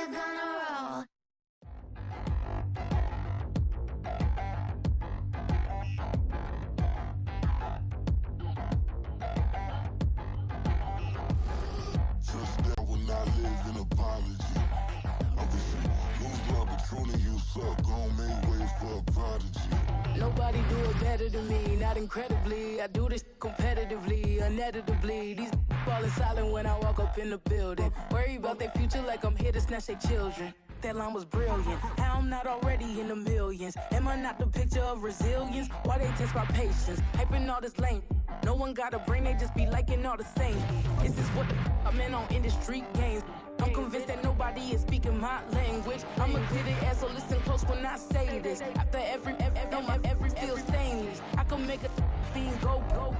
we're gonna roll. Touchdown will not live in apology. Obviously, lose the opportunity, you suck. Gon' make way for a prodigy. Nobody do it better than me, not incredibly. I do this competitively, uneditably. These falling silent when I walk up in the building. Worry about their future like I'm here to snatch their children. That line was brilliant. How I'm not already in the millions? Am I not the picture of resilience? Why they test my patience? Hyping all this lame. No one got a brain, they just be liking all the same. This is what the I'm in on industry games. I'm convinced that nobody is speaking my language. I'm a good ass, so listen close when I say this. After every feel stainless. I can make a fiend go.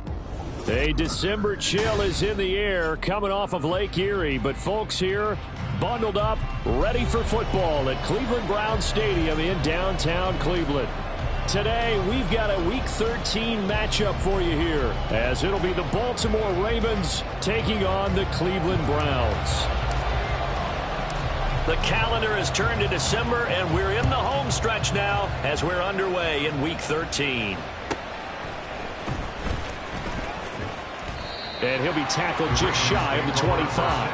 A December chill is in the air coming off of Lake Erie, but folks here bundled up, ready for football at Cleveland Browns Stadium in downtown Cleveland. Today, we've got a Week 13 matchup for you here, as it'll be the Baltimore Ravens taking on the Cleveland Browns. The calendar has turned to December, and we're in the home stretch now as we're underway in Week 13. And he'll be tackled just shy of the 25.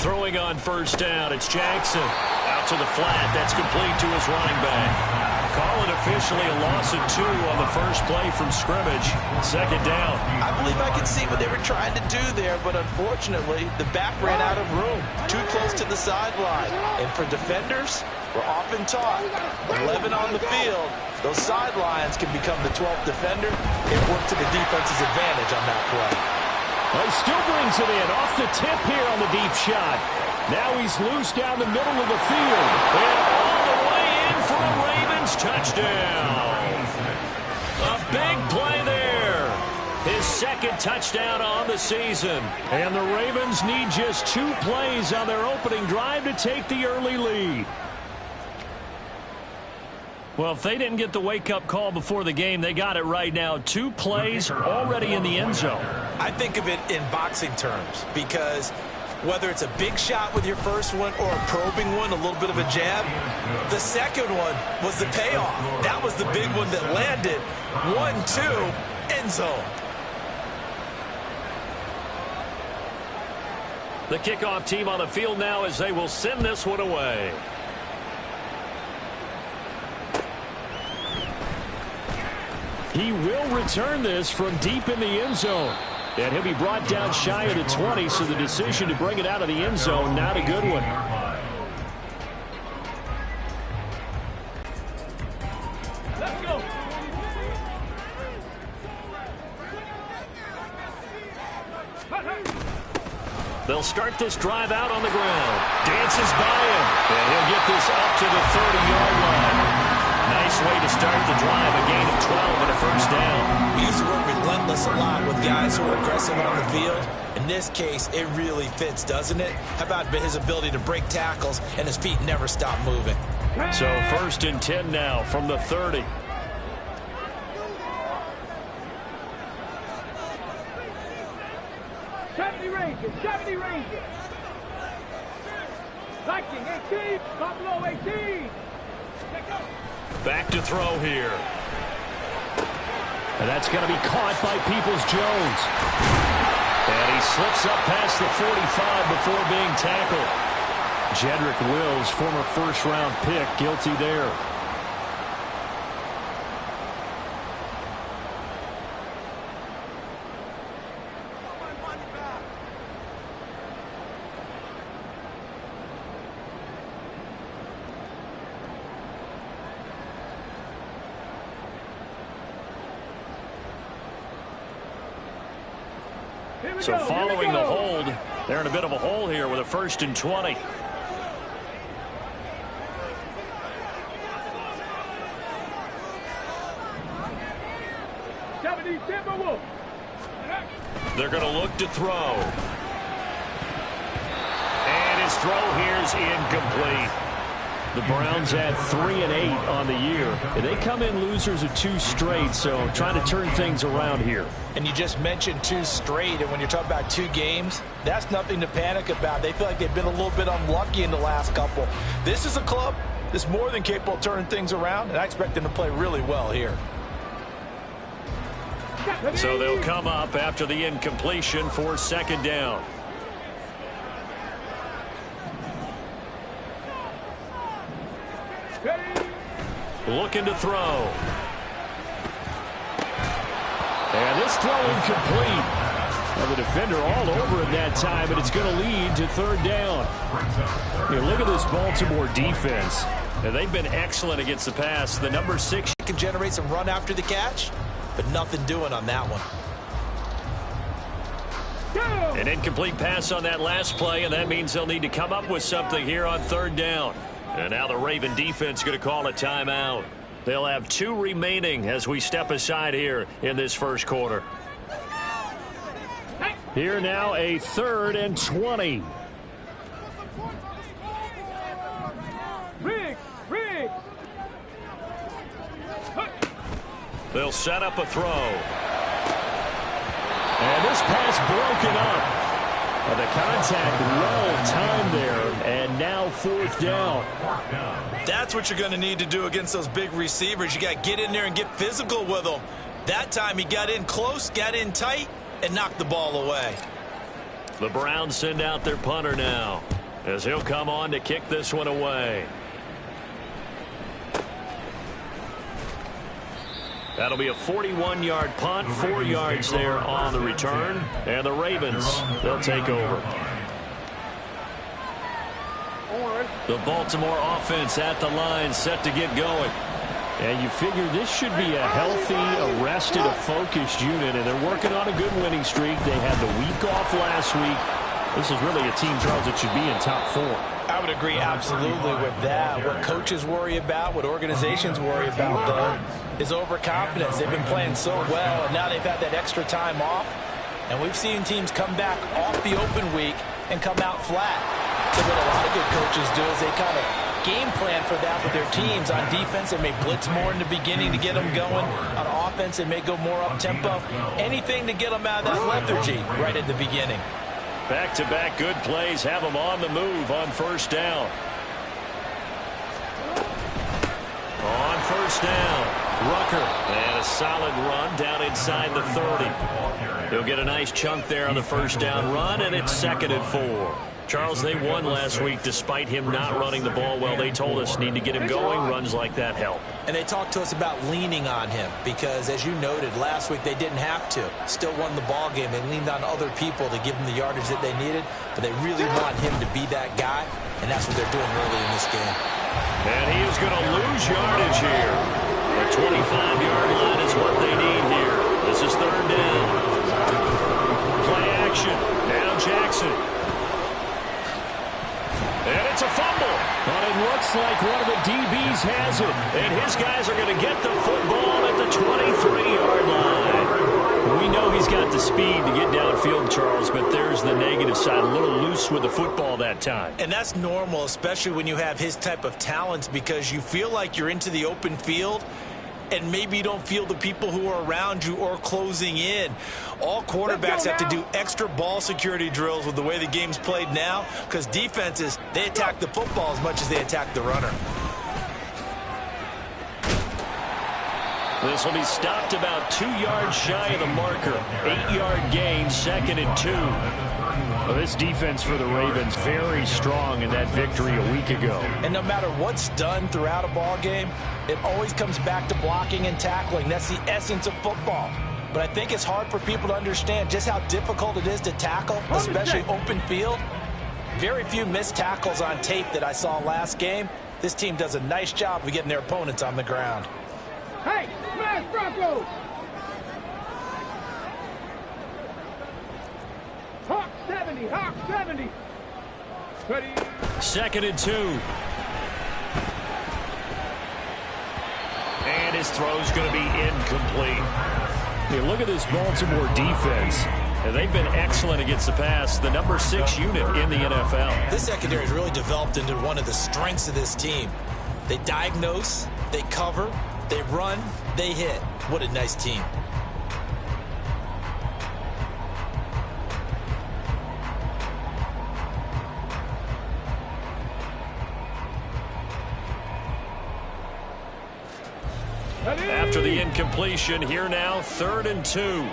Throwing on first down, it's Jackson. Out to the flat, that's complete to his running back. Call it officially a loss of 2 on the first play from scrimmage. Second down. I believe I can see what they were trying to do there, but unfortunately, the back ran out of room. Too close to the sideline. And for defenders, we're often taught, 11 on the field, those sidelines can become the 12th defender and work to the defense's advantage on that play. He still brings it in off the tip here on the deep shot. Now he's loose down the middle of the field. And all the way in for a Ravens touchdown. A big play there. His second touchdown on the season. And the Ravens need just 2 plays on their opening drive to take the early lead. Well, if they didn't get the wake-up call before the game, they got it right now. 2 plays already in the end zone. I think of it in boxing terms because whether it's a big shot with your first one or a probing one, a little bit of a jab, the second one was the payoff. That was the big one that landed. 1-2, end zone. The kickoff team on the field now as they will send this one away. He will return this from deep in the end zone. And he'll be brought down shy of the 20, so the decision to bring it out of the end zone, not a good one. Let's go. They'll start this drive out on the ground. Dances by him. And he'll get this up to the 30-yard line. Nice way to start the drive, a gain of 12 and a first down. We used to work relentless a lot with guys who are aggressive on the field. In this case, it really fits, doesn't it? How about his ability to break tackles and his feet never stop moving? So 1st and 10 now from the 30. Seventy Rangers. Viking 18, Buffalo 18. Back to throw here. And that's going to be caught by Peoples-Jones. And he slips up past the 45 before being tackled. Jedrick Wills, former first-round pick, guilty there. So following the hold, they're in a bit of a hole here with a 1st and 20. They're going to look to throw. And his throw here is incomplete. The Browns had 3 and 8 on the year. And they come in losers of 2 straight, so trying to turn things around here. And you just mentioned 2 straight, and when you're talking about 2 games, that's nothing to panic about. They feel like they've been a little bit unlucky in the last couple. This is a club that's more than capable of turning things around, and I expect them to play really well here. So they'll come up after the incompletion for 2nd down. Looking to throw. And this throw incomplete. Now the defender all over it that time, but it's going to lead to 3rd down. Here, look at this Baltimore defense. Now, they've been excellent against the pass. The number 6 can generate some run after the catch, but nothing doing on that one. An incomplete pass on that last play, and that means they'll need to come up with something here on 3rd down. And now the Raven defense going to call a timeout. They'll have 2 remaining as we step aside here in this 1st quarter. Here now a 3rd and 20. They'll set up a throw. And this pass broken up. The contact well timed there, and now 4th down. That's what you're going to need to do against those big receivers. You got to get in there and get physical with them. That time he got in close, got in tight, and knocked the ball away. The Browns send out their punter now, as he'll come on to kick this one away. That'll be a 41-yard punt, 4 yards there on the return. And the Ravens, they'll take over. The Baltimore offense at the line, set to get going. And you figure this should be a healthy, arrested, a focused unit. And they're working on a good winning streak. They had the week off last week. This is really a team, Charles, that should be in top 4. I would agree absolutely with that. What coaches worry about, what organizations worry about, though, is overconfidence. They've been playing so well, and now they've had that extra time off. And we've seen teams come back off the open week and come out flat. So what a lot of good coaches do is they kind of game plan for that with their teams. On defense, they may blitz more in the beginning to get them going. On offense, they may go more up-tempo. Anything to get them out of that lethargy right at the beginning. Back-to-back good plays have them on the move on 1st down. On 1st down, Rucker. And a solid run down inside the 30. He'll get a nice chunk there on the 1st down run, and it's 2nd and 4. Charles, they won last week despite him not running the ball well. They told us need to get him going. Runs like that help. And they talked to us about leaning on him because, as you noted, last week they didn't have to. Still won the ball game. They leaned on other people to give them the yardage that they needed, but they really want him to be that guy, and that's what they're doing early in this game. And he is going to lose yardage here. The 25-yard line is what they need here. This is 3rd down. Play action. Now Jackson. And it's a fumble. But it looks like one of the DBs has it. And his guys are going to get the football at the 23-yard line. We know he's got the speed to get downfield, Charles, but there's the negative side. A little loose with the football that time. And that's normal, especially when you have his type of talents, because you feel like you're into the open field and maybe you don't feel the people who are around you or closing in. All quarterbacks have to do extra ball security drills with the way the game's played now, because defenses, they attack the football as much as they attack the runner. This will be stopped about 2 yards shy of the marker. 8-yard gain, 2nd and 2. Well, this defense for the Ravens very strong in that victory a week ago. And no matter what's done throughout a ball game, it always comes back to blocking and tackling. That's the essence of football. But I think it's hard for people to understand just how difficult it is to tackle, especially open field. Very few missed tackles on tape that I saw last game. This team does a nice job of getting their opponents on the ground. Hey, smash Bronco! Hawk 70, Hawk 70. Ready. 2nd and 2. And his throw's going to be incomplete. Hey, look at this Baltimore defense. And they've been excellent against the pass, the number 6 unit in the NFL. This secondary has really developed into one of the strengths of this team. They diagnose, they cover, they run, they hit. What a nice team. After the incompletion, here now, 3rd and 2.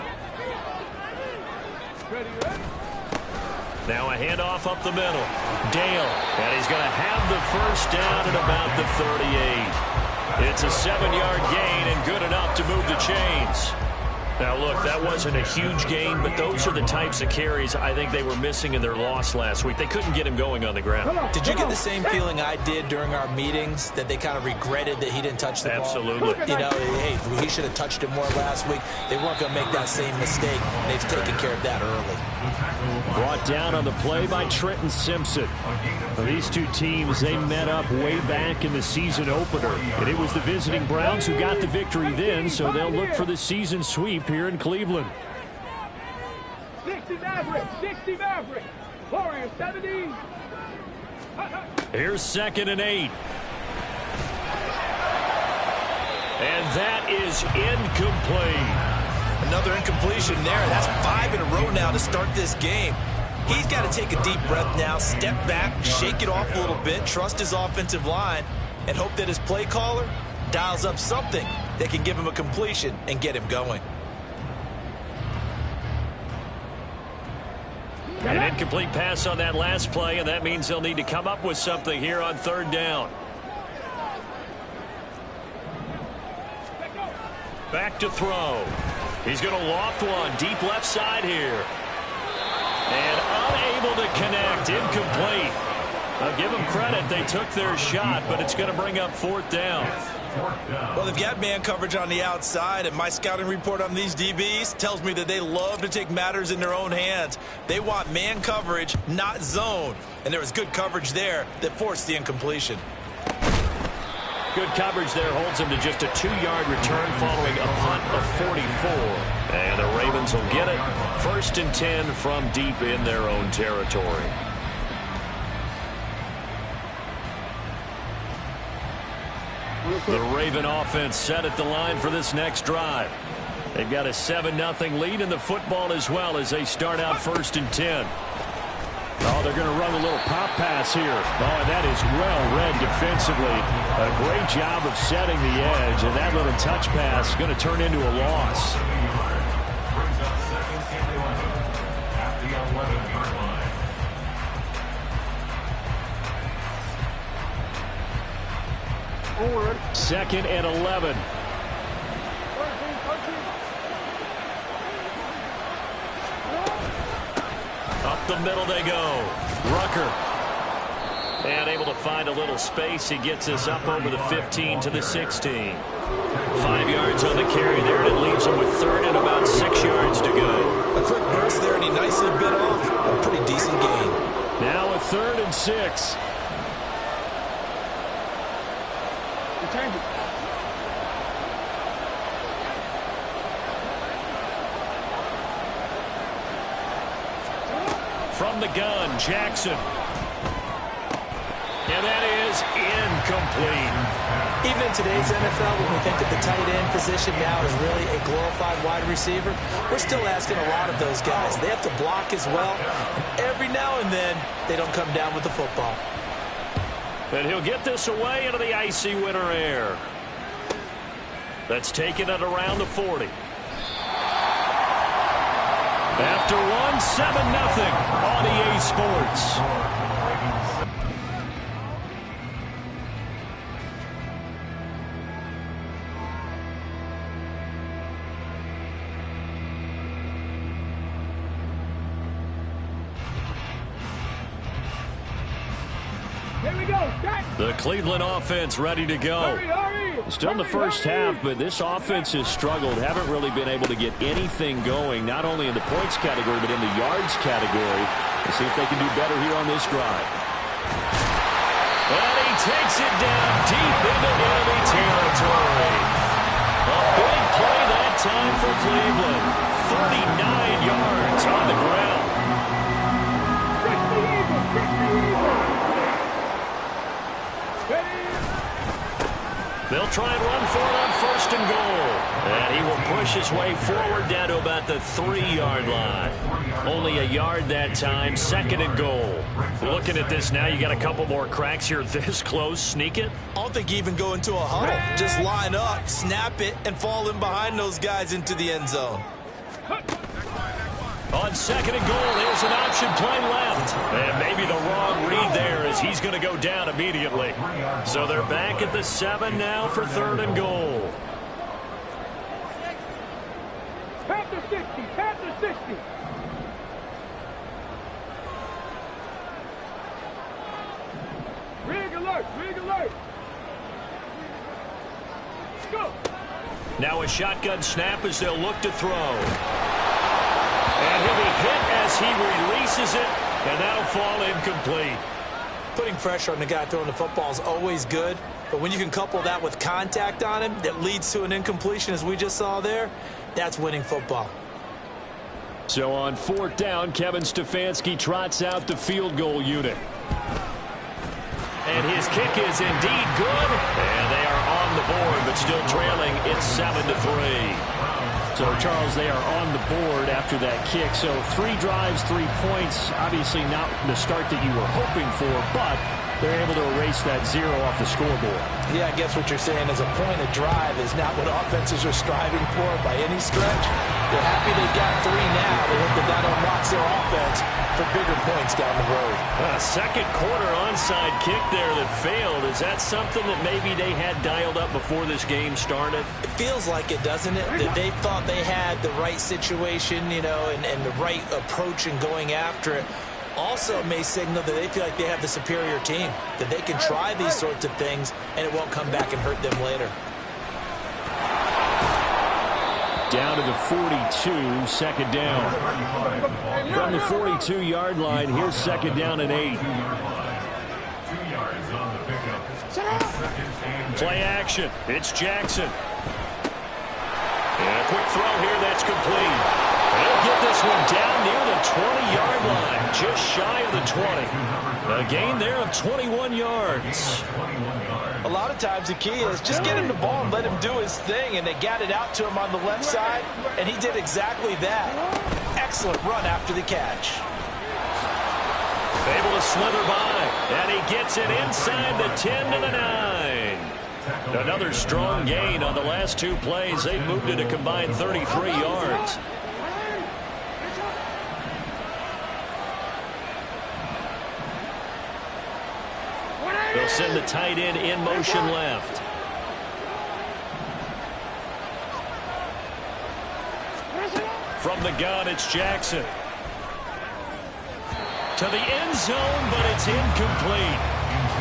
Now a handoff up the middle. Dale, and he's going to have the first down at about the 38. It's a 7-yard gain and good enough to move the chains. Now, look, that wasn't a huge gain, but those are the types of carries I think they were missing in their loss last week. They couldn't get him going on the ground. Did you get the same feeling I did during our meetings, that they kind of regretted that he didn't touch the ball? Absolutely. You know, hey, he should have touched it more last week. They weren't going to make that same mistake, and they've taken care of that early. Brought down on the play by Trenton Simpson. These two teams, they met up way back in the season opener, and it was the visiting Browns who got the victory then, so they'll look for the season sweep here in Cleveland. 60 Maverick. Warriors 70. Here's 2nd and 8. And that is incomplete. Another incompletion there. That's 5 in a row now to start this game. He's got to take a deep breath now, step back, shake it off a little bit, trust his offensive line, and hope that his play caller dials up something that can give him a completion and get him going. An incomplete pass on that last play, and that means they'll need to come up with something here on 3rd down. Back to throw. He's going to loft one deep left side here. And unable to connect. Incomplete. I'll give them credit. They took their shot, but it's going to bring up 4th down. Well, they've got man coverage on the outside, and my scouting report on these DBs tells me that they love to take matters in their own hands. They want man coverage, not zone. And there was good coverage there that forced the incompletion. Good coverage there holds him to just a 2-yard return following a punt of 44. And the Ravens will get it. 1st and 10 from deep in their own territory. The Raven offense set at the line for this next drive. They've got a 7-0 lead in the football as well as they start out 1st and 10. Oh, they're going to run a little pop pass here. Oh, and that is well read defensively. A great job of setting the edge, and that little touch pass is going to turn into a loss. Forward. 2nd and 11. Up the middle they go. Rucker. And able to find a little space. He gets us up over the 15 to the 16. 5 yards on the carry there, and it leaves him with 3rd and about 6 yards to go. A quick burst there, and he nicely bit off a pretty decent gain. Now a 3rd and 6. Return it. From the gun, Jackson. And that is incomplete. Even in today's NFL, when we think that the tight end position now is really a glorified wide receiver, we're still asking a lot of those guys. They have to block as well. And every now and then, they don't come down with the football. And he'll get this away into the icy winter air. That's taken it around the 40. After one, 7-0 on EA Sports. Here we go. Start. The Cleveland offense ready to go. Hurry, hurry. Still in the first half, but this offense has struggled. Haven't really been able to get anything going, not only in the points category, but in the yards category. Let's see if they can do better here on this drive. And he takes it down deep into enemy territory. A big play that time for Cleveland. 39 yards on the ground. They'll try and run for it on 1st and goal. And he will push his way forward down to about the 3-yard line. Only a yard that time, 2nd and goal. Looking at this now, you got a couple more cracks here this close. Sneak it? I don't think you even go into a huddle. Just line up, snap it, and fall in behind those guys into the end zone. On 2nd and goal, here's an option play left. And maybe the wrong read there as he's going to go down immediately. So they're back at the 7 now for 3rd and goal. Panther 60, Panther 60. Rig alert, rig alert. Let's go. Now a shotgun snap as they'll look to throw. And he'll be hit as he releases it, and that'll fall incomplete. Putting pressure on the guy throwing the football is always good, but when you can couple that with contact on him that leads to an incompletion, as we just saw there, that's winning football. So on 4th down, Kevin Stefanski trots out the field goal unit. And his kick is indeed good, and they are on the board, but still trailing. It's 7-3. So, Charles, they are on the board after that kick. So 3 drives, 3 points. Obviously not the start that you were hoping for, but they're able to erase that 0 off the scoreboard. Yeah, I guess what you're saying is a point of drive is not what offenses are striving for by any stretch. They're happy they got 3 now. They hope that that unlocks their offense for bigger points down the road. Second quarter onside kick there that failed. Is that something that maybe they had dialed up before this game started? It feels like it, doesn't it? That they thought they had the right situation, you know, and the right approach in going after it. Also may signal that they feel like they have the superior team, that they can try these sorts of things and it won't come back and hurt them later. Down to the 42, 2nd down. From the 42-yard line, here's 2nd down and 8. Play action. It's Jackson. And a quick throw here that's complete. They'll get this one down near the 20-yard line, just shy of the 20. A gain there of 21 yards. A lot of times the key is just get him the ball and let him do his thing, and they got it out to him on the left side, and he did exactly that. Excellent run after the catch. Able to slither by, and he gets it inside the 10 to the 9. Another strong gain on the last 2 plays. They moved it a combined 33 yards. They'll send the tight end in motion left. From the gun, it's Jackson. To the end zone, but it's incomplete.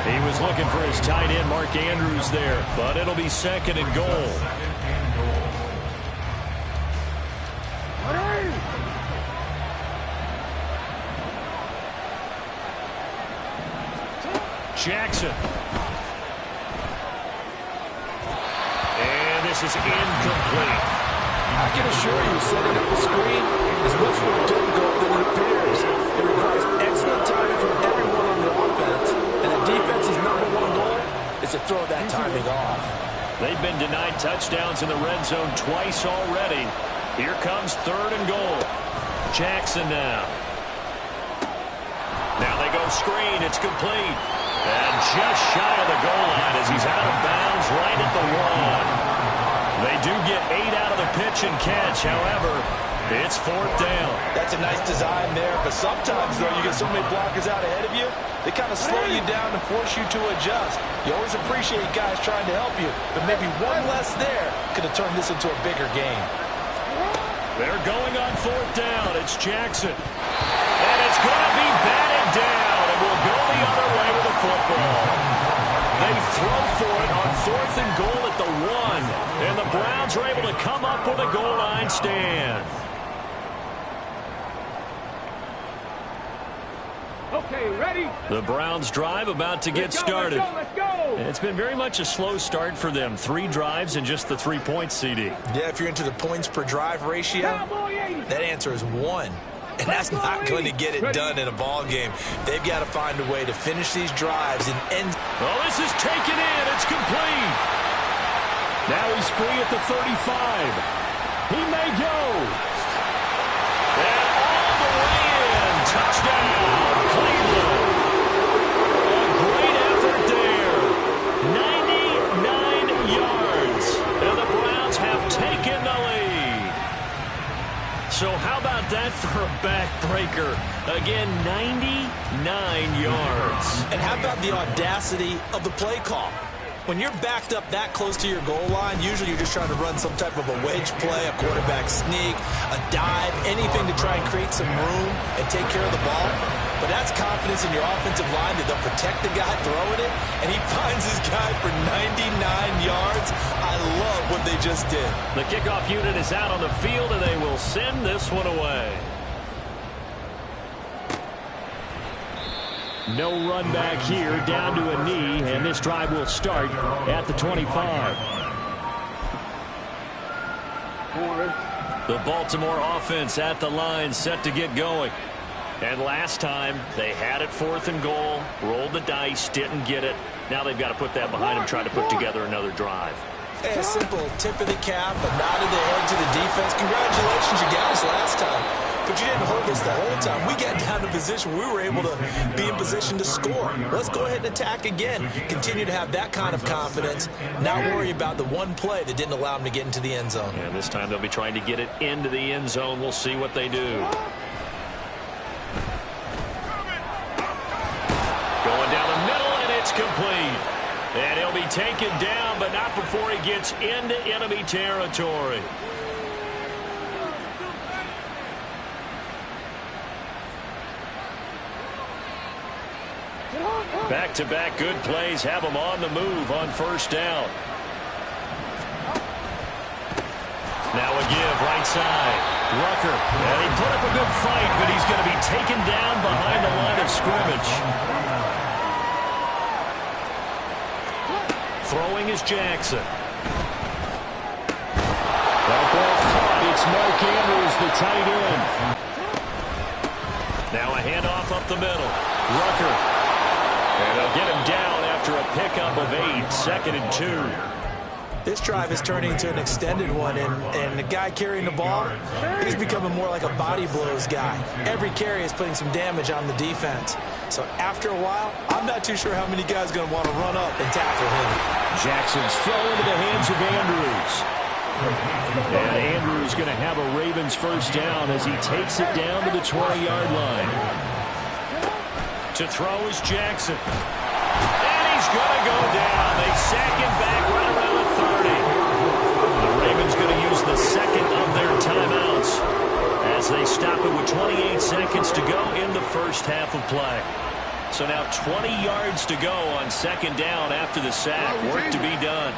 He was looking for his tight end, Mark Andrews, there, but it'll be 2nd and goal. Jackson. And this is incomplete. I can assure you, setting up the screen is much more difficult than it appears. It requires excellent timing from everyone on the offense, and the defense's #1 goal is to throw that timing off. They've been denied touchdowns in the red zone twice already. Here comes 3rd and goal. Jackson now. Now they go screen. It's complete. And just shy of the goal line as he's out of bounds right at the 1. They do get 8 out of the pitch and catch. However, it's 4th down. That's a nice design there, but sometimes, though, you get so many blockers out ahead of you, they kind of slow you down and force you to adjust. You always appreciate guys trying to help you, but maybe one less there could have turned this into a bigger game. They're going on 4th down. It's Jackson. And it's going to be batted down. And we'll go the other way with the football. They throw for it on 4th and goal at the 1. And the Browns are able to come up with a goal line stand. Okay, ready? The Browns drive about to get started. Let's go. It's been very much a slow start for them. 3 drives and just the 3 points, CD. Yeah, if you're into the points per drive ratio, that answer is 1. And that's not going to get it done in a ball game. They've got to find a way to finish these drives and end. Well, this is taken in. It's complete. Now he's free at the 35. He may go. And all the way in. Touchdown, Cleveland. A great effort there. 99 yards. And the Browns have taken the lead. So how about that for a backbreaker? Again, 99 yards. And how about the audacity of the play call? When you're backed up that close to your goal line, usually you're just trying to run some type of a wedge play, a quarterback sneak, a dive, anything to try and create some room and take care of the ball. But that's confidence in your offensive line that they'll protect the guy throwing it, and he finds his guy for 99 yards. I love what they just did. The kickoff unit is out on the field, and they will send this one away. No run back here, down to a knee, and this drive will start at the 25. The Baltimore offense at the line, set to get going. And last time, they had it 4th and goal, rolled the dice, didn't get it. Now they've got to put that behind them, try to put together another drive. Hey, a simple tip of the cap, a nod of the head to the defense. Congratulations, you got us last time. But you didn't hold us the whole time. We got down to position. We were able to be in position to score. Let's go ahead and attack again. Continue to have that kind of confidence. Not worry about the one play that didn't allow them to get into the end zone. And this time they'll be trying to get it into the end zone. We'll see what they do. Going down the middle, and it's complete. And he'll be taken down, but not before he gets into enemy territory. Back-to-back good plays have him on the move on 1st down. Now a give, right side. Rucker, and he put up a good fight, but he's going to be taken down behind the line of scrimmage. Throwing is Jackson. That ball caught. It's Mark Andrews, the tight end. Now a handoff up the middle. Rucker. And they'll get him down after a pickup of 8, 2nd and 2. This drive is turning into an extended one, and the guy carrying the ball, he's becoming more like a body blows guy. Every carry is putting some damage on the defense. So after a while, I'm not too sure how many guys are going to want to run up and tackle him. Jackson's throw into the hands of Andrews. And Andrews going to have a Ravens 1st down as he takes it down to the 20-yard line. To throw is Jackson. And he's going to go down. They sack him back right around the 30. The Ravens going to use the second of their timeouts as they stop it with 28 seconds to go in the 1st half of play. So now 20 yards to go on 2nd down after the sack. Work to be done.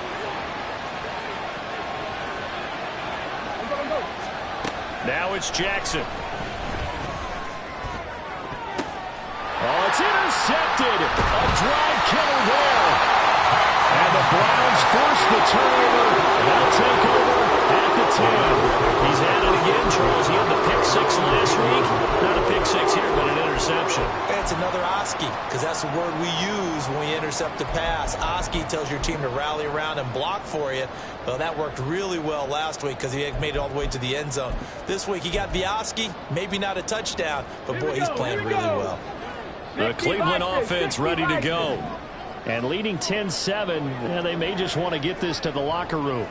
Now it's Jackson. Oh, it's intercepted. A drive killer there. And the Browns force the turnover. They'll take over at the 10. He's at it again, Charles. He had the pick 6 last week. Not a pick 6 here, but an interception. It's another Oski, because that's the word we use when we intercept a pass. Oski tells your team to rally around and block for you. Well, that worked really well last week because he made it all the way to the end zone. This week he got the Oski, maybe not a touchdown, but boy, he's playing really well. The Cleveland offense ready to go. And leading 10-7, and they may just want to get this to the locker room.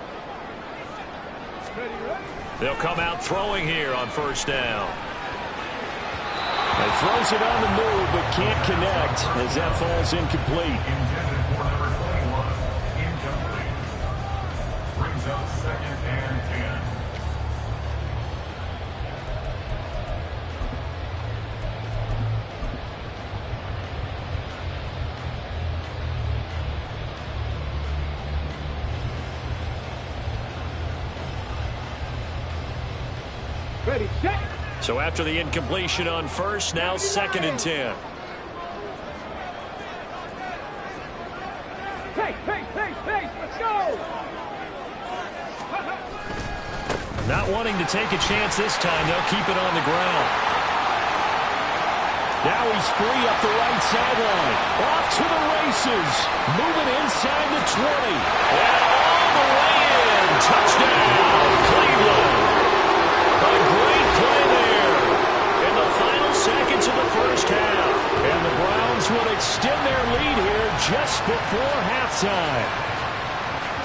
They'll come out throwing here on 1st down. He throws it on the move, but can't connect as that falls incomplete. Brings up 2nd and 10. Ready, set. So after the incompletion on first, now 2nd and 10. Hey, let's go. Not wanting to take a chance this time, they'll keep it on the ground. Now he's free up the right sideline. Off to the races. Moving inside the 20. And all the way in. Touchdown, Cleveland. A great play there in the final seconds of the first half. And the Browns will extend their lead here just before halftime.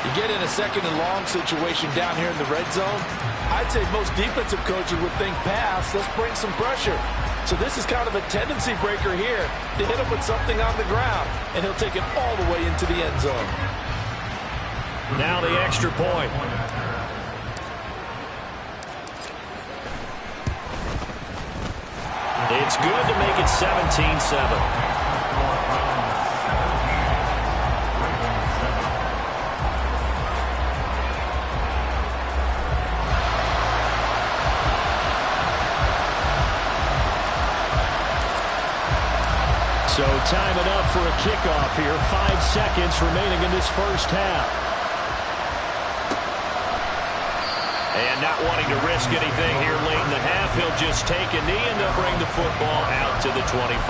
You get in a 2nd and long situation down here in the red zone, I'd say most defensive coaches would think pass, let's bring some pressure. So this is kind of a tendency breaker here to hit him with something on the ground, and he'll take it all the way into the end zone. Now the extra point. It's good to make it 17-7. So time enough for a kickoff here. 5 seconds remaining in this first half. And not wanting to risk anything here late in the half, he'll just take a knee and they'll bring the football out to the 25.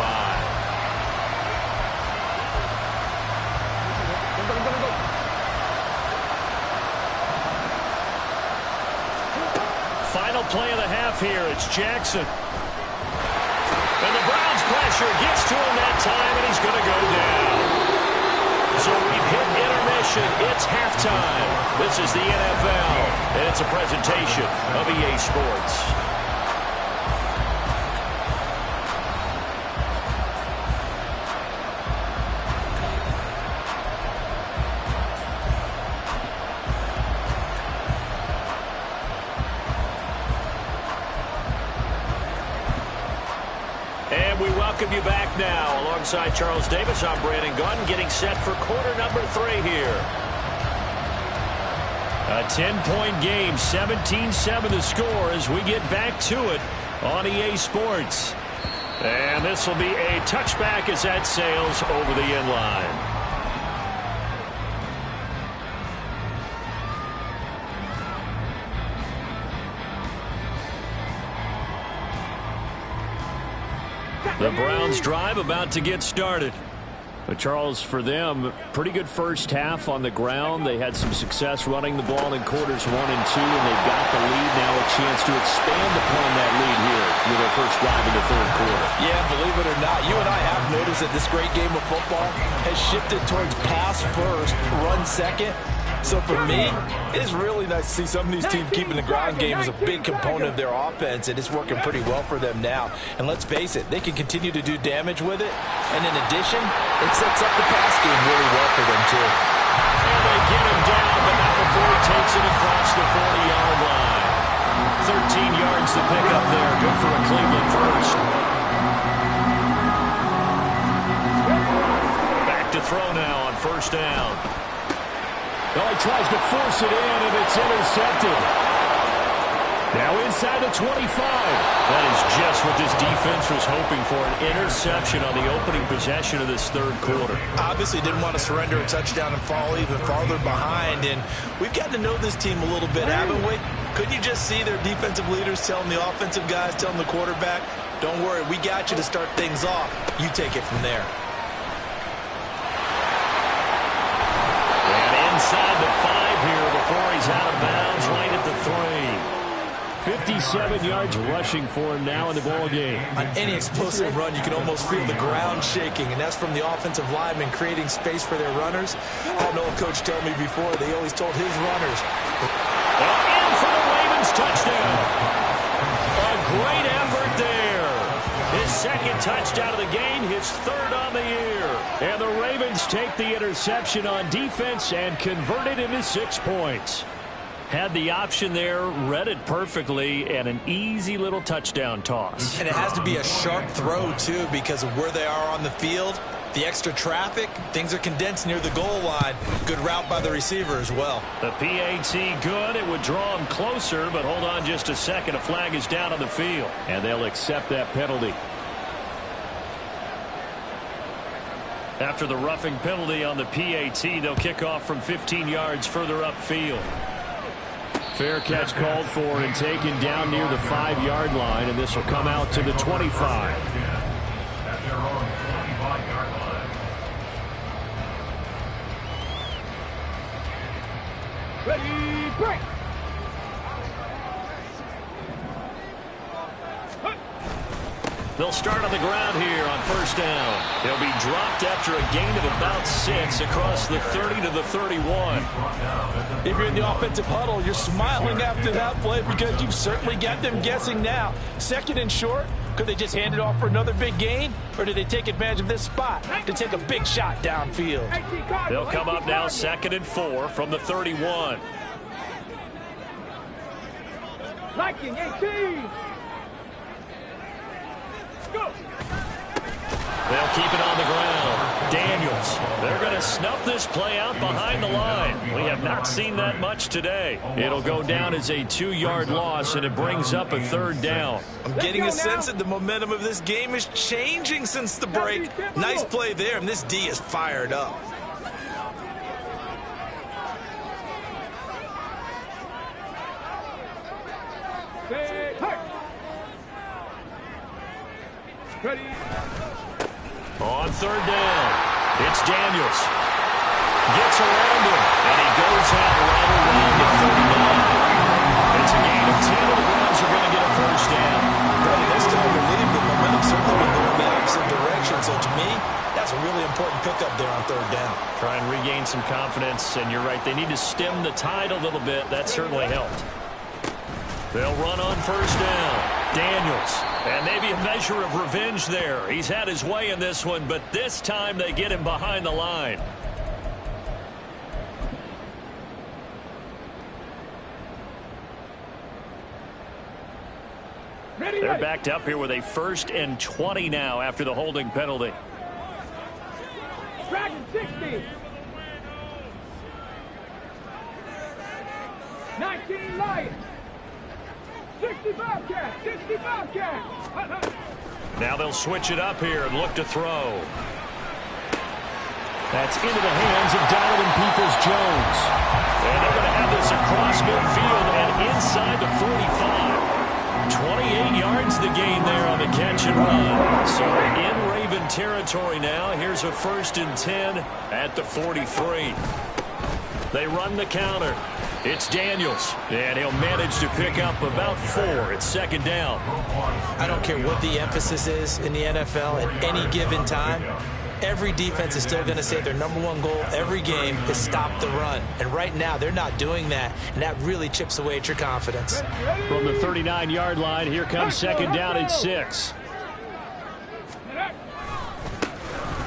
Final play of the half here. It's Jackson. And the Browns pressure gets to him that time, and he's going to go down. So we've hit intermission. It's halftime. This is the NFL, and it's a presentation of EA Sports. And we welcome you back now. Alongside Charles Davis, I'm Brandon Gunn, getting set for quarter number 3 here. A 10-point game, 17-7 the score as we get back to it on EA Sports. And this will be a touchback as that sails over the end line. The Browns drive about to get started. But Charles, for them, pretty good first half on the ground. They had some success running the ball in quarters 1 and 2, and they've got the lead now, a chance to expand upon that lead here with their first drive in the third quarter. Yeah, believe it or not, you and I have noticed that this great game of football has shifted towards pass first, run second. So for me, it's really nice to see some of these teams keeping the ground game as a big component of their offense, and it's working pretty well for them now. And let's face it, they can continue to do damage with it. And in addition, it sets up the pass game really well for them, too. And they get him down, but not before he takes it across the 40-yard line. 13 yards to pick up there. Good for a Cleveland first. Back to throw now on first down. Well, he tries to force it in, and it's intercepted. Now inside the 25. That is just what this defense was hoping for, an interception on the opening possession of this third quarter. Obviously didn't want to surrender a touchdown and fall even farther behind, and we've got to know this team a little bit, haven't we? Couldn't you just see their defensive leaders telling the offensive guys, telling the quarterback, don't worry, we got you to start things off. You take it from there. Inside the 5 here before he's out of bounds, right at the 3. 57 yards rushing for him now in the ball game. On any explosive run, you can almost feel the ground shaking, and that's from the offensive linemen creating space for their runners. I had an old coach tell me before, they always told his runners. In for the Ravens touchdown. A great effort there. His second touchdown of the game, his third on the year. And the Ravens take the interception on defense and convert it into 6 points. Had the option there, read it perfectly, and an easy little touchdown toss. And it has to be a sharp throw, too, because of where they are on the field. the extra traffic, things are condensed near the goal line. Good route by the receiver as well. The PAT good. It would draw him closer, but hold on just a second. A flag is down on the field, and they'll accept that penalty. After the roughing penalty on the PAT, they'll kick off from 15 yards further upfield. Fair catch called for and taken down near the 5-yard line, and this will come out to the 25. Ready, break. They'll start on the ground here on first down. They'll be dropped after a gain of about 6 across the 30 to the 31. If you're in the offensive huddle, you're smiling after that play because you've certainly got them guessing now. Second and short, could they just hand it off for another big gain? Or did they take advantage of this spot to take a big shot downfield? They'll come up now 2nd and 4 from the 31. Liking 18. Go. They'll keep it on the ground. Daniels, they're going to snuff this play out behind the line. We have not seen that much today. It'll go down as a 2-yard loss, and it brings up a 3rd down. I'm getting a sense that the momentum of this game is changing since the break. Nice play there, and this D is fired up. Ready. On 3rd down, it's Daniels. Gets around him, and he goes out right around the 39. It's a gain of 10, and the Browns are going to get a 1st down. Brady, this time to leave, the momentum's certainly been going the opposite direction. So to me, that's a really important pickup there on 3rd down. Try and regain some confidence, and you're right. They need to stem the tide a little bit. That certainly helped. They'll run on 1st down. Daniels. And maybe a measure of revenge there. He's had his way in this one, but this time they get him behind the line. They're backed up here with a 1st and 20 now after the holding penalty. Dragon 60. 19 Lions. 65 cat. 65 cat. Now they'll switch it up here and look to throw. That's into the hands of Donovan Peoples-Jones. And they're going to have this across midfield and inside the 45. 28 yards the gain there on the catch and run. So in Raven territory now. Here's a 1st and 10 at the 43. They run the counter. It's Daniels, and he'll manage to pick up about 4. It's 2nd down. I don't care what the emphasis is in the NFL at any given time. Every defense is still going to say their #1 goal every game is stop the run. And right now, they're not doing that, and that really chips away at your confidence. From the 39-yard line, here comes 2nd down at 6.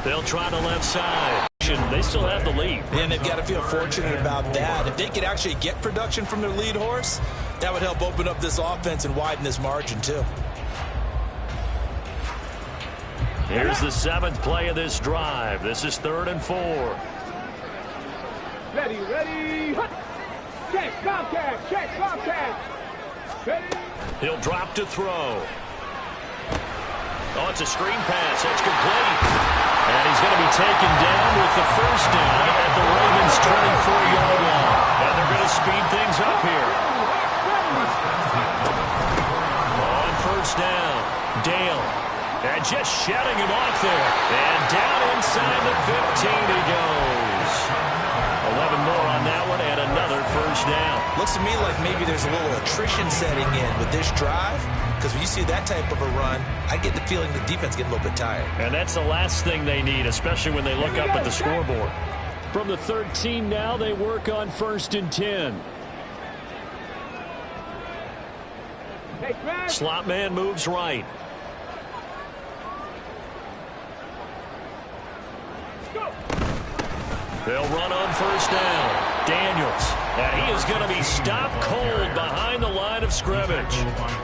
They'll try the left side. They still have the lead. And they've got to feel fortunate about that. If they could actually get production from their lead horse, that would help open up this offense and widen this margin, too. Here's the 7th play of this drive. This is 3rd and 4. Ready, ready. Check, Bobcat, check, Bobcat. Ready. He'll drop to throw. Oh, it's a screen pass. That's complete. And he's going to be taken down with the 1st down at the Ravens' 24-yard line. And they're going to speed things up here. On 1st down, Dale. And just shutting him off there. And down inside the 15 he goes. 11 more on that one and another 1st down. Looks to me like maybe there's a little attrition setting in with this drive. Because when you see that type of a run, I get the feeling the defense getting a little bit tired. And that's the last thing they need, especially when they look up at the scoreboard. From the 13 now, they work on 1st and 10. Slot man moves right. They'll run on 1st down. Daniels. And he is going to be stopped cold behind the line of scrimmage.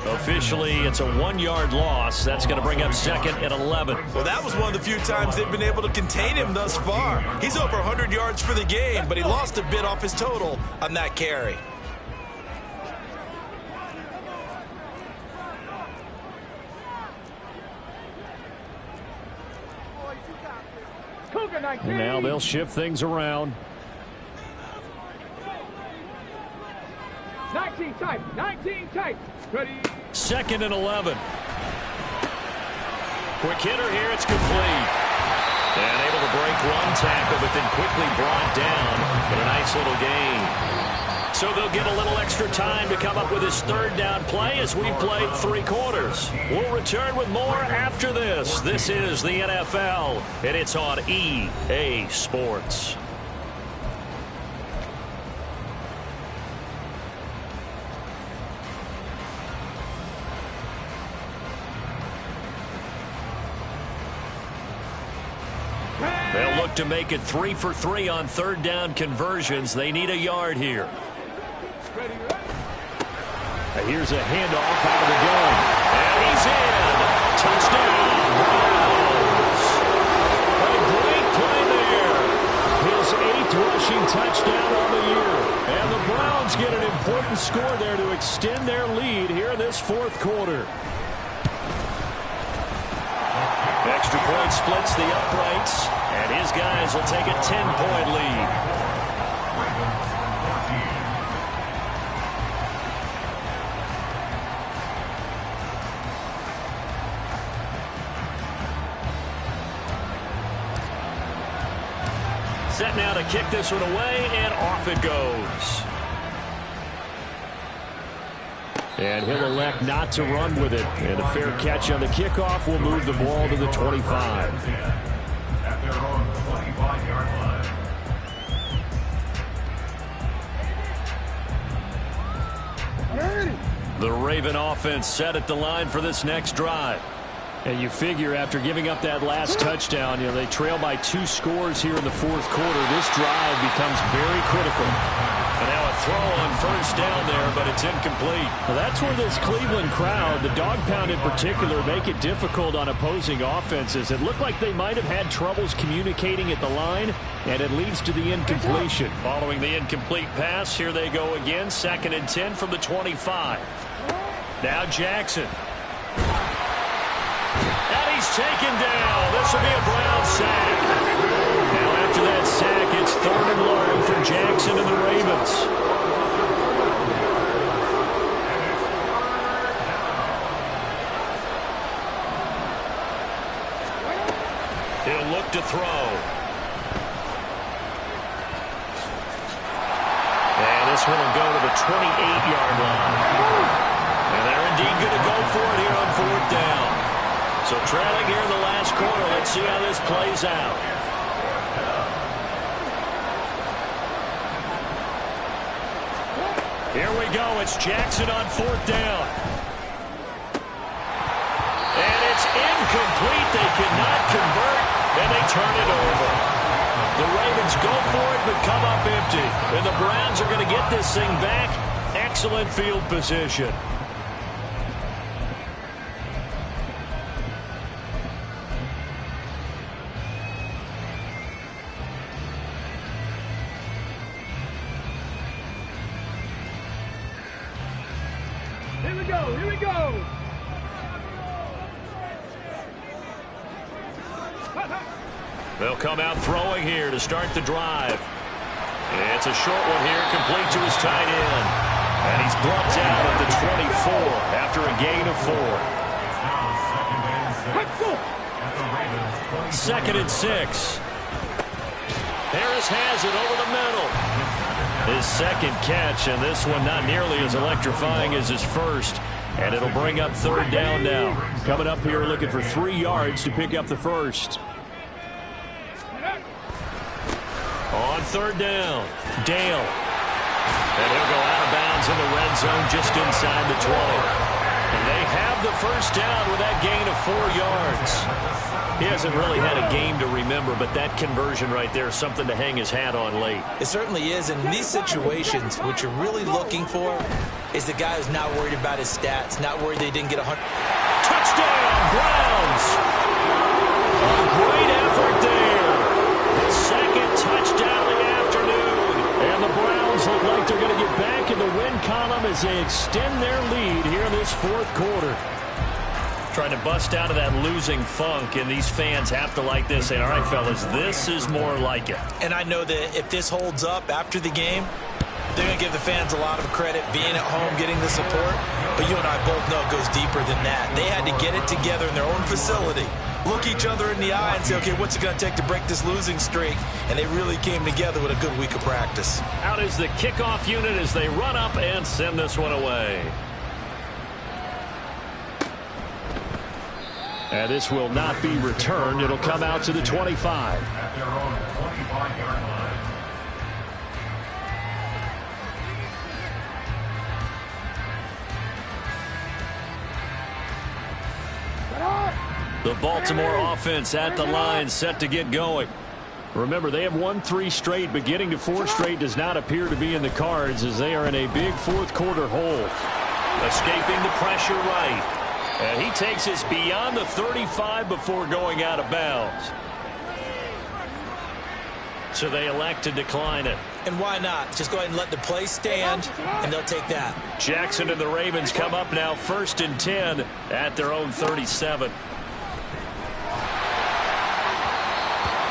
Officially, it's a 1-yard loss. That's going to bring up second and 11. Well, that was one of the few times they've been able to contain him thus far. He's over 100 yards for the game, but he lost a bit off his total on that carry. And now they'll shift things around. 19 tight. 19 tight. Ready. Second and 11. Quick hitter here. It's complete. And able to break one tackle, but then quickly brought down. But a nice little gain. So they'll get a little extra time to come up with his third down play as we played 3 quarters. We'll return with more after this. This is the NFL, and it's on EA Sports. They'll look to make it 3 for 3 on third down conversions. They need a yard here. Here's a handoff out of the gun. And he's in. Touchdown, Browns. A great play there. His 8th rushing touchdown on the year. And the Browns get an important score there to extend their lead here in this 4th quarter. Extra point splits the uprights, and his guys will take a 10-point lead. Set now to kick this one away, and off it goes. And he'll elect not to run with it. And a fair catch on the kickoff will move the ball to the 25. The Raven offense set at the line for this next drive. And you figure after giving up that last touchdown, they trail by 2 scores here in the 4th quarter. This drive becomes very critical. And now a throw on first down there, but it's incomplete. Well, that's where this Cleveland crowd, the dog pound in particular, make it difficult on opposing offenses. It looked like they might have had troubles communicating at the line, and it leads to the incompletion. Following the incomplete pass, here they go again. 2nd and 10 from the 25. Now Jackson. He's taken down. This will be a Brown sack. Now after that sack, it's 3rd and long for Jackson and the Ravens. He'll look to throw. And this one will go to the 28-yard line. And they're indeed going to go for it here on 4th down. So trailing here in the last quarter. Let's see how this plays out. Here we go. It's Jackson on 4th down. And it's incomplete. They cannot convert, and they turn it over. The Ravens go for it, but come up empty. And the Browns are going to get this thing back. Excellent field position. Here we go. They'll come out throwing here to start the drive. It's a short one here, complete to his tight end. And he's brought down at the 24 after a gain of 4. 2nd and 6. Harris has it over the middle. His 2nd catch, and this one not nearly as electrifying as his first. And it'll bring up 3rd down now. Coming up here looking for 3 yards to pick up the first. On 3rd down, Dale. And he'll go out of bounds in the red zone just inside the 20. And they have the first down with that gain of 4 yards. He hasn't really had a game to remember, but that conversion right there is something to hang his hat on late. It certainly is. And in these situations, what you're really looking for is the guy who's not worried about his stats, not worried they didn't get 100. Touchdown, Browns! A great effort there. The second touchdown of the afternoon. And the Browns look like they're going to get back in the win column as they extend their lead here in this fourth quarter. Trying to bust out of that losing funk, and these fans have to like this. Saying, all right, fellas, this is more like it. And I know that if this holds up after the game, they're going to give the fans a lot of credit being at home, getting the support. But you and I both know it goes deeper than that. They had to get it together in their own facility, look each other in the eye and say, okay, what's it going to take to break this losing streak? And they really came together with a good week of practice. Out is the kickoff unit as they run up and send this one away. And this will not be returned. It'll come out to the 25. At their own 25-yard line. The Baltimore offense at the line, set to get going. Remember, they have won 3 straight, but getting to 4 straight does not appear to be in the cards as they are in a big fourth quarter hole. Escaping the pressure right. And he takes us beyond the 35 before going out of bounds. So they elect to decline it. And why not? Just go ahead and let the play stand, and they'll take that. Jackson and the Ravens come up now 1st and 10 at their own 37.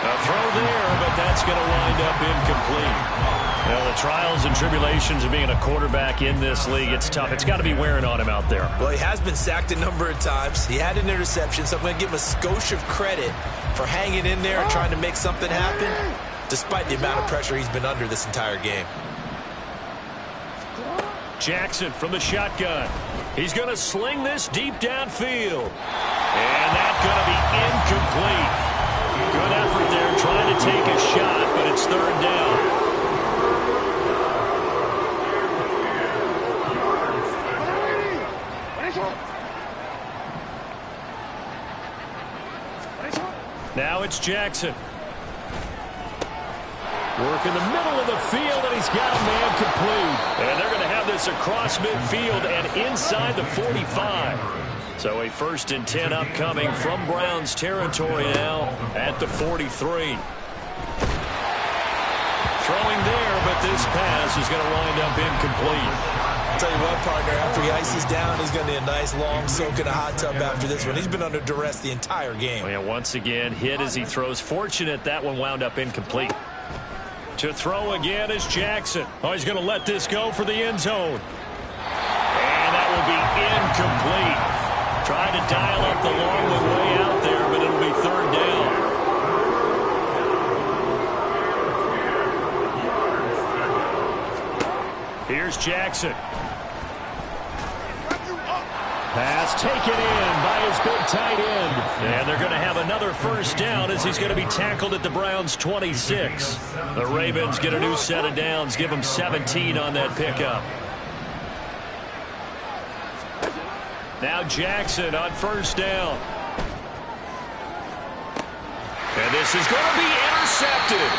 A throw there, but that's going to wind up incomplete. Well, the trials and tribulations of being a quarterback in this league, it's tough. It's got to be wearing on him out there. Well, he has been sacked a number of times. He had an interception, so I'm going to give him a skosh of credit for hanging in there and trying to make something happen, despite the amount of pressure he's been under this entire game. Jackson from the shotgun. He's going to sling this deep downfield. And that's going to be incomplete. Good effort there trying to take a shot, but it's 3rd down. Now it's Jackson. Work in the middle of the field, and he's got a man complete. And they're going to have this across midfield and inside the 45. So a 1st and 10 upcoming from Browns territory now at the 43. Throwing there, but this pass is going to wind up incomplete. I'll tell you what, partner, after he ices down, he's going to need a nice long soak in a hot tub after this one. He's been under duress the entire game. Oh, yeah, once again, hit as he throws. Fortunate that one wound up incomplete. To throw again is Jackson. Oh, he's going to let this go for the end zone. And that will be incomplete. Trying to dial up the long one way out there, but it'll be 3rd down. Here's Jackson. Pass taken in by his big tight end. And they're going to have another 1st down as he's going to be tackled at the Browns' 26. The Ravens get a new set of downs, give them 17 on that pickup. Now Jackson on 1st down. And this is going to be intercepted.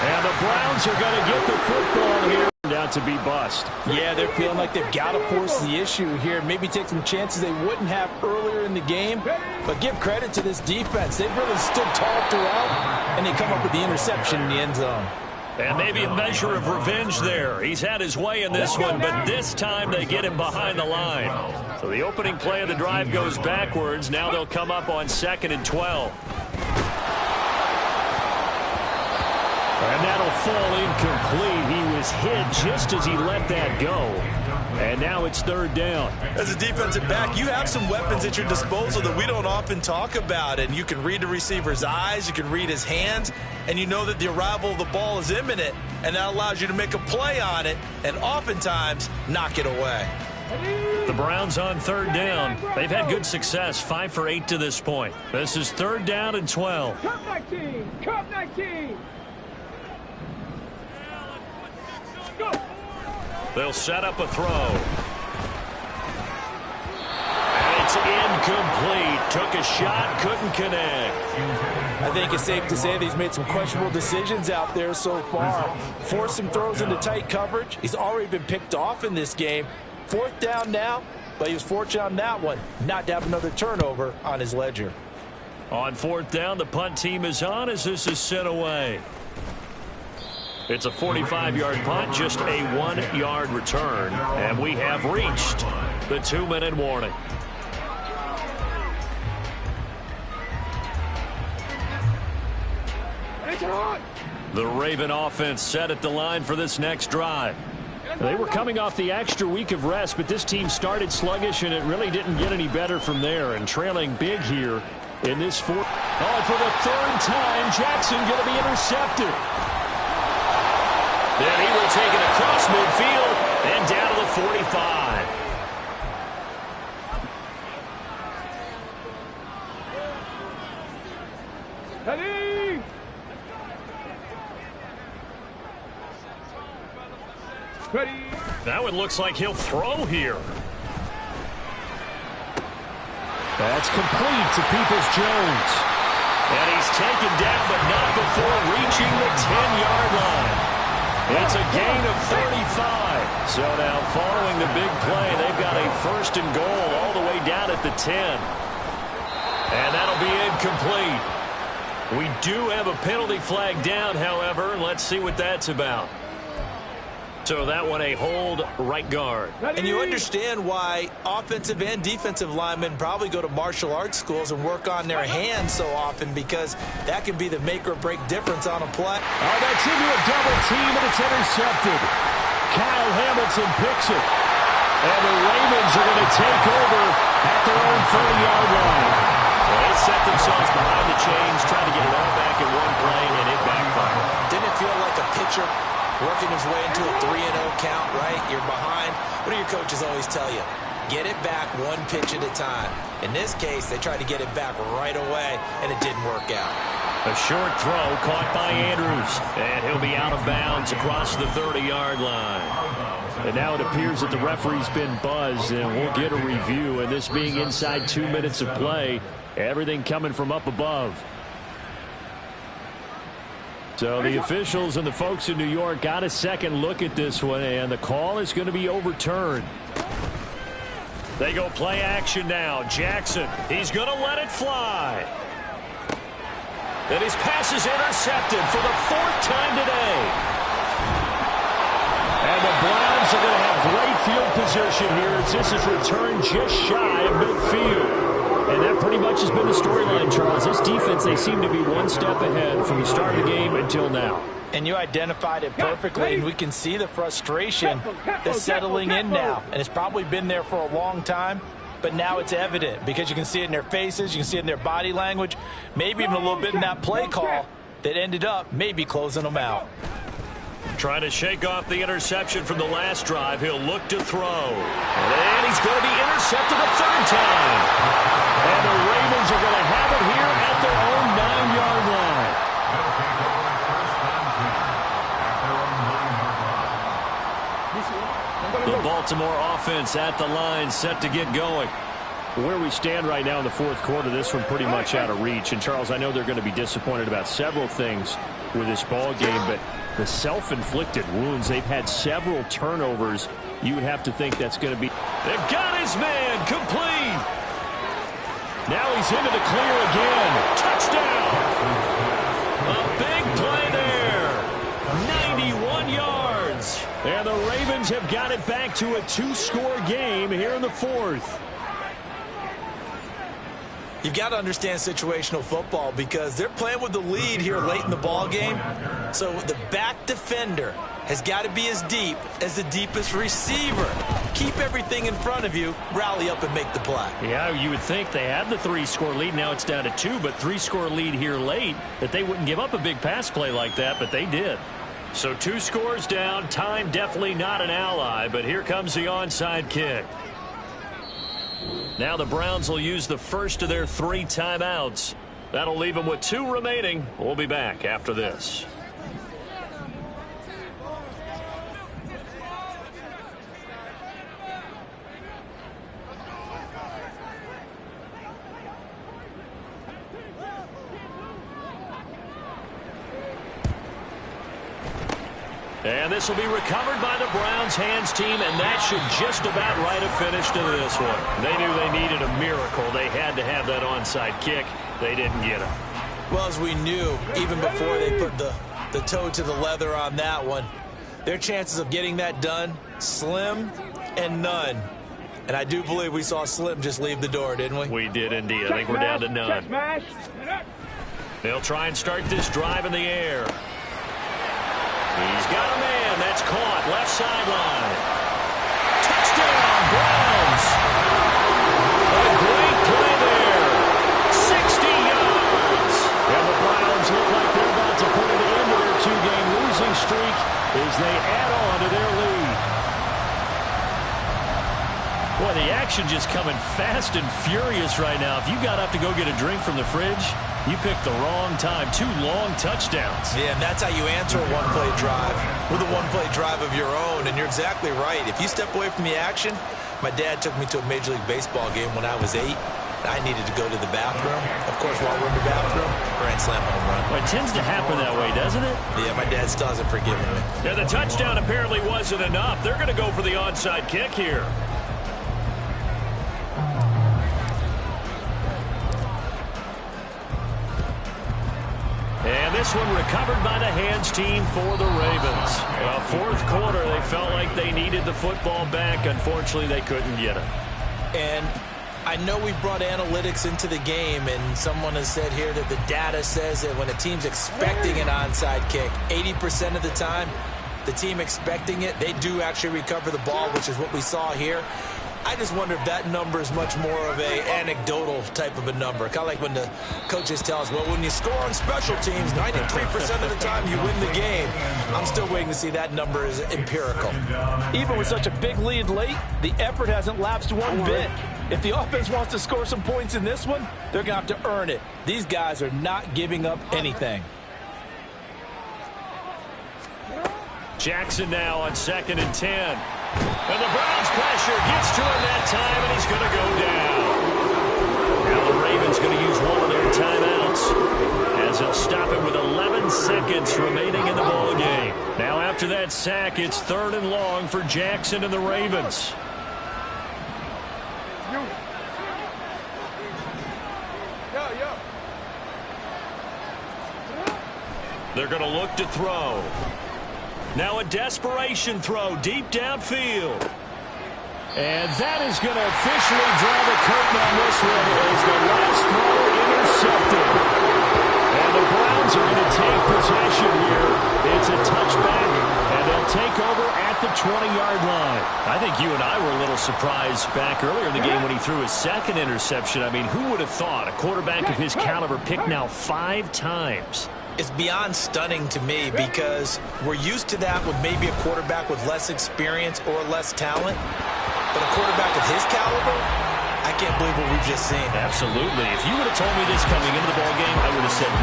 And the Browns are going to get the football here. Out to be bust. Yeah, they're feeling like they've got to force the issue here. Maybe take some chances they wouldn't have earlier in the game. But give credit to this defense. They've really stood tall throughout, and they come up with the interception in the end zone. And maybe a measure of revenge there. He's had his way in this one, but this time they get him behind the line. So the opening play of the drive goes backwards. Now they'll come up on 2nd and 12. And that'll fall incomplete. He was hit just as he let that go. And now it's 3rd down. As a defensive back, you have some weapons at your disposal that we don't often talk about. And you can read the receiver's eyes, you can read his hands, and you know that the arrival of the ball is imminent. And that allows you to make a play on it and oftentimes knock it away. The Browns on 3rd down. They've had good success, 5 for 8 to this point. This is 3rd down and 12. Cup 19! Cup 19! Go! They'll set up a throw. And took a shot, couldn't connect. I think it's safe to say that he's made some questionable decisions out there so far. Forced some throws into tight coverage. He's already been picked off in this game. 4th down now, but he was fortunate on that one not to have another turnover on his ledger. On 4th down, the punt team is on as this is sent away. It's a 45-yard punt, just a 1-yard return, and we have reached the 2-minute warning. The Raven offense set at the line for this next drive. They were coming off the extra week of rest, but this team started sluggish, and it really didn't get any better from there. And trailing big here in this 4th. Oh, for the 3rd time, Jackson going to be intercepted. Then he will take it across midfield and down to the 45. Ready? Ready? Now it looks like he'll throw here. That's complete to Peoples-Jones. And he's taken down, but not before reaching the 10-yard line. It's a gain of 35. So now following the big play, they've got a 1st and goal all the way down at the 10. And that'll be incomplete. We do have a penalty flag down, however. Let's see what that's about. So that one a hold right guard. And you understand why offensive and defensive linemen probably go to martial arts schools and work on their hands so often, because that can be the make or break difference on a play. Oh, that's into a double team, and it's intercepted. Kyle Hamilton picks it. And the Ravens are going to take over at their own 30-yard line. Well, they set themselves behind the chains, trying to get it all back in one play, and it backfired. Didn't it feel like a pitcher working his way into a 3-0 count, right? You're behind. What do your coaches always tell you? Get it back one pitch at a time. In this case, they tried to get it back right away, and it didn't work out. A short throw caught by Andrews, and he'll be out of bounds across the 30-yard line. And now it appears that the referee's been buzzed, and we'll get a review. And this being inside 2 minutes of play, everything coming from up above. So the officials and the folks in New York got a second look at this one, and the call is going to be overturned. They go play action now. Jackson, he's going to let it fly. And his pass is intercepted for the 4th time today. And the Browns are going to have great field position here as this is returned just shy of midfield. And that pretty much has been the storyline, Charles. This defense, they seem to be one step ahead from the start of the game until now. And you identified it perfectly, and we can see the frustration that's settling in now. And it's probably been there for a long time, but now it's evident because you can see it in their faces, you can see it in their body language, maybe even a little bit in that play call that ended up maybe closing them out. Trying to shake off the interception from the last drive. He'll look to throw. And he's going to be intercepted a 3rd time. And the Ravens are going to have it here at their own 9-yard line. The Baltimore offense at the line, set to get going. Where we stand right now in the 4th quarter, this one pretty much out of reach. And, Charles, I know they're going to be disappointed about several things with this ball game, but the self-inflicted wounds, they've had several turnovers. You would have to think that's going to be. They've got his man complete. Now he's into the clear again. Touchdown. A big play there. 91 yards. And the Ravens have got it back to a 2-score game here in the 4th. You've got to understand situational football because they're playing with the lead here late in the ball game. So the back defender has got to be as deep as the deepest receiver. Keep everything in front of you, rally up and make the play. Yeah, you would think they had the 3-score lead. Now it's down to 2, but 3-score lead here late, that they wouldn't give up a big pass play like that, but they did. So 2 scores down. Time definitely not an ally, but here comes the onside kick. Now the Browns will use the first of their 3 timeouts. That'll leave them with 2 remaining. We'll be back after this. And this will be recovered by the Browns hands team, and that should just about write a finish to this one. They knew they needed a miracle. They had to have that onside kick. They didn't get it. Well, as we knew, even before they put the toe to the leather on that one, their chances of getting that done, slim and none. And I do believe we saw Slim just leave the door, didn't we? We did indeed. I think we're down to none. They'll try and start this drive in the air. He's got a man. That's caught. Left sideline. Touchdown, Browns. A great play there. 60 yards. And the Browns look like they're about to put an end to their two-game losing streak as they add on to their lead. Boy, the action just coming fast and furious right now. If you got up to go get a drink from the fridge, you picked the wrong time. 2 long touchdowns. Yeah, and that's how you answer a one-play drive with a one-play drive of your own. And you're exactly right. If you step away from the action, my dad took me to a Major League Baseball game when I was 8. I needed to go to the bathroom. Of course, while we're in the bathroom, grand slam home run. Well, it tends to happen that way, doesn't it? Yeah, my dad still hasn't forgiven me. Yeah, the touchdown apparently wasn't enough. They're going to go for the onside kick here. And this one recovered by the hands team for the Ravens. Well, fourth quarter, they felt like they needed the football back. Unfortunately, they couldn't get it. And I know we brought analytics into the game, and someone has said here that the data says that when a team's expecting an onside kick, 80% of the time, the team expecting it, they do actually recover the ball, which is what we saw here. I just wonder if that number is much more of a anecdotal type of a number. Kind of like when the coaches tell us, well, when you score on special teams, 93% of the time you win the game. I'm still waiting to see that number is empirical. Even with such a big lead late, the effort hasn't lapsed one bit. If the offense wants to score some points in this one, they're going to have to earn it. These guys are not giving up anything. Jackson now on 2nd and 10. And the Browns pressure gets to him that time, and he's going to go down. Now the Ravens going to use one of their timeouts as they'll stop it with 11 seconds remaining in the ball game. Now after that sack, it's 3rd and long for Jackson and the Ravens. They're going to look to throw. Now a desperation throw deep downfield. And that is going to officially draw the curtain on this one as the last throw intercepted. And the Browns are going to take possession here. It's a touchback, and they'll take over at the 20-yard line. I think you and I were a little surprised back earlier in the game when he threw his 2nd interception. I mean, who would have thought a quarterback of his caliber picked now 5 times? It's beyond stunning to me because we're used to that with maybe a quarterback with less experience or less talent. But a quarterback of his caliber, I can't believe what we've just seen. Absolutely. If you would have told me this coming into the ballgame, I would have said